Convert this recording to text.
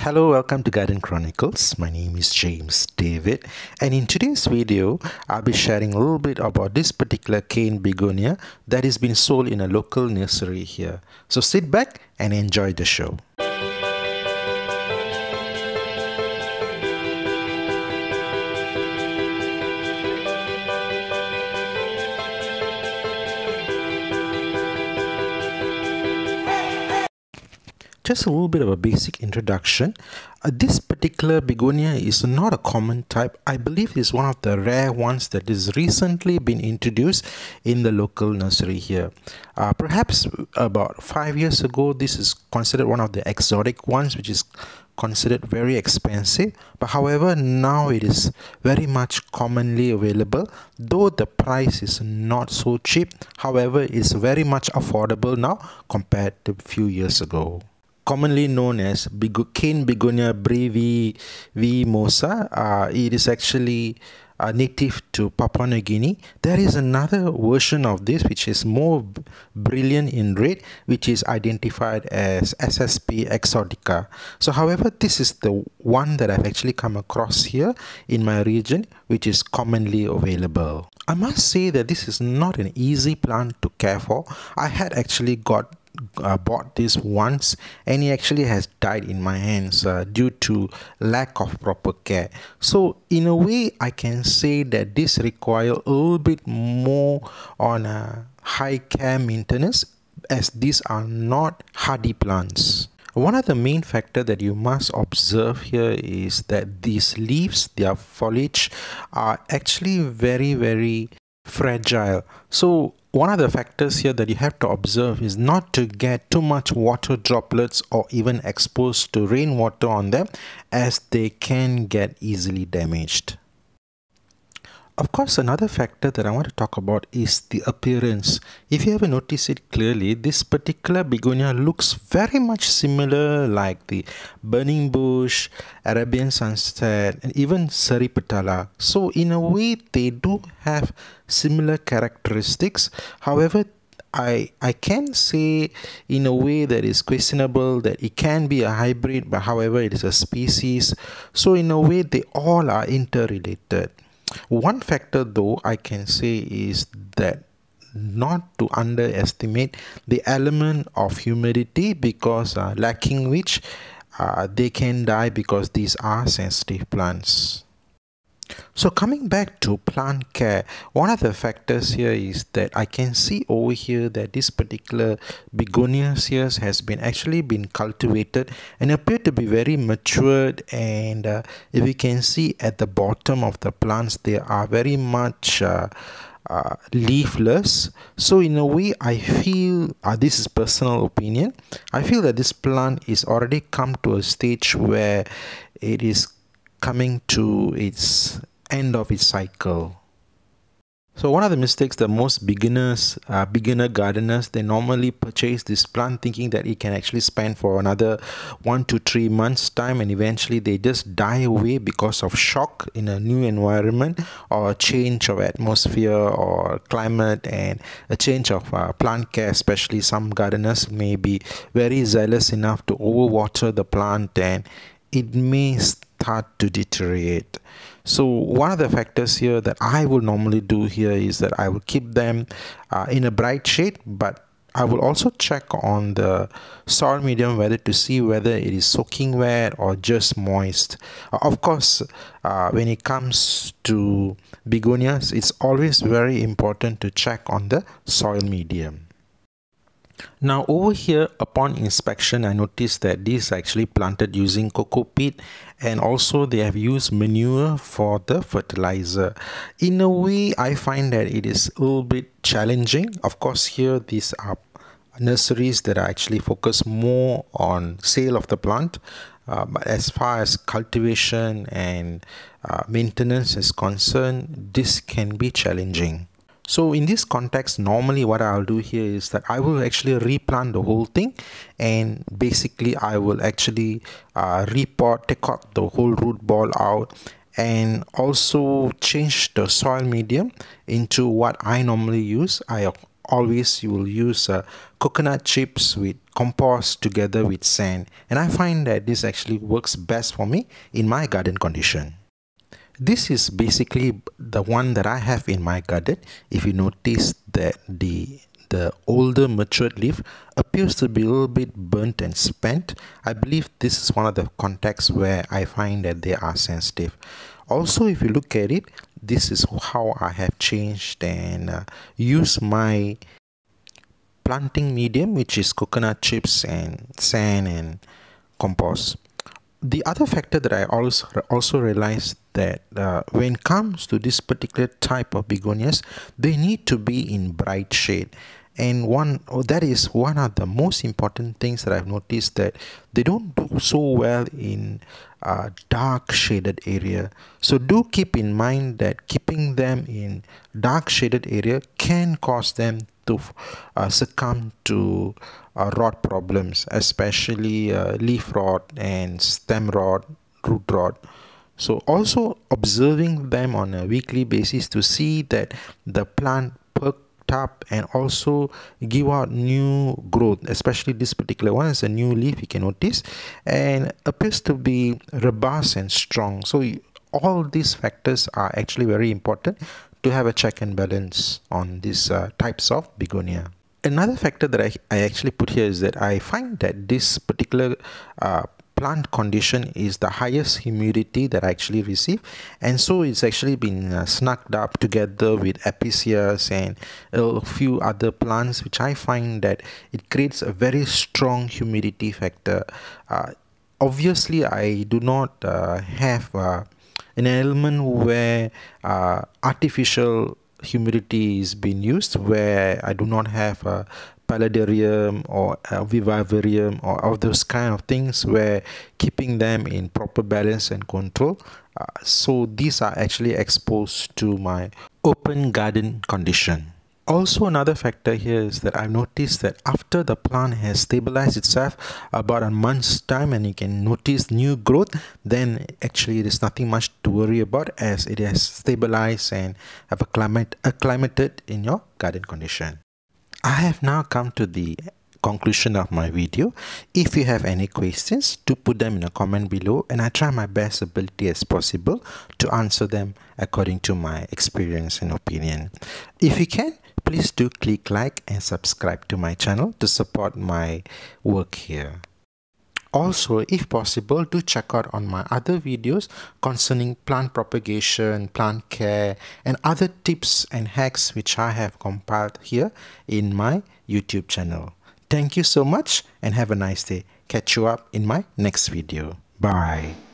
Hello, welcome to Garden Chronicles. My name is James David, and in today's video, I'll be sharing a little bit about this particular cane begonia that is being sold in a local nursery here. So sit back and enjoy the show. Just a little bit of a basic introduction. This particular begonia is not a common type. I believe it's one of the rare ones that has recently been introduced in the local nursery here. Perhaps about 5 years ago, this is considered one of the exotic ones, which is considered very expensive. But however, now it is very much commonly available, though the price is not so cheap. However, it's very much affordable now compared to a few years ago. Commonly known as Cane Begonia Brevirimosa. It is actually native to Papua New Guinea. There is another version of this which is more brilliant in red, which is identified as SSP Exotica. So however, this is the one that I've actually come across here in my region, which is commonly available. I must say that this is not an easy plant to care for. I had actually bought this once, and it actually has died in my hands due to lack of proper care. So in a way, I can say that this requires a little bit more on a high care maintenance, as these are not hardy plants. One of the main factors that you must observe here is that these leaves, their foliage, are actually very fragile. So one of the factors here that you have to observe is not to get too much water droplets or even exposed to rainwater on them, as they can get easily damaged. Of course, another factor that I want to talk about is the appearance. If you ever notice it clearly, this particular begonia looks very much similar like the burning bush, Arabian sunset, and even Saripatala. So in a way, they do have similar characteristics. However, I can say in a way that is questionable that it can be a hybrid, but however, it is a species. So in a way, they all are interrelated. One factor though I can say is that not to underestimate the element of humidity, because lacking which they can die, because these are sensitive plants. So coming back to plant care, one of the factors here is that I can see over here that this particular begonia here has actually been cultivated and appear to be very matured, and if you can see at the bottom of the plants, they are very much leafless. So in a way, I feel, this is personal opinion, I feel that this plant is already come to a stage where it is coming to its end of its cycle. So one of the mistakes that most beginner gardeners, they normally purchase this plant thinking that it can actually span for another 1 to 3 months time, and eventually they just die away because of shock in a new environment, or a change of atmosphere or climate, and a change of plant care. Especially some gardeners may be very zealous enough to overwater the plant, and it may start to deteriorate. So one of the factors here that I will normally do here is that I will keep them in a bright shade, but I will also check on the soil medium whether to see whether it is soaking wet or just moist. Of course, when it comes to begonias, it's always very important to check on the soil medium. Now over here, upon inspection, I noticed that these are actually planted using cocoa peat, and also they have used manure for the fertilizer. In a way, I find that it is a little bit challenging. Of course, here these are nurseries that are actually focused more on sale of the plant, but as far as cultivation and maintenance is concerned, this can be challenging. So in this context, normally what I'll do here is that I will actually replant the whole thing, and basically I will actually repot, take out the whole root ball out, and also change the soil medium into what I normally use. I always you will use coconut chips with compost together with sand, and I find that this actually works best for me in my garden condition. This is basically the one that I have in my garden. If you notice that the older matured leaf appears to be a little bit burnt and spent, I believe this is one of the contexts where I find that they are sensitive. Also, if you look at it, this is how I have changed and used my planting medium, which is coconut chips and sand and compost. The other factor that I also realized that when it comes to this particular type of begonias, they need to be in bright shade. And that is one of the most important things that I've noticed, that they don't do so well in dark shaded area. So do keep in mind that keeping them in dark shaded area can cause them to succumb to rot problems, especially leaf rot and stem rot, root rot. So also observing them on a weekly basis to see that the plant perked up and also give out new growth, especially this particular one is a new leaf, you can notice, and appears to be robust and strong. So all these factors are actually very important to have a check and balance on these types of begonia. Another factor that I actually put here is that I find that this particular plant condition is the highest humidity that I actually receive, and so it's actually been snugged up together with apiceas and a few other plants, which I find that it creates a very strong humidity factor. Obviously I do not have an element where artificial humidity is being used, where I do not have a paludarium or a vivarium or all those kind of things where keeping them in proper balance and control. So these are actually exposed to my open garden condition. Also, another factor here is that I've noticed that after the plant has stabilized itself about a month's time and you can notice new growth, then actually there's nothing much to worry about, as it has stabilized and have acclimated in your garden condition. I have now come to the conclusion of my video. If you have any questions, do put them in a comment below, and I try my best ability as possible to answer them according to my experience and opinion. If you can, please do click like and subscribe to my channel to support my work here. Also, if possible, do check out on my other videos concerning plant propagation, plant care, and other tips and hacks which I have compiled here in my YouTube channel. Thank you so much and have a nice day. Catch you up in my next video. Bye.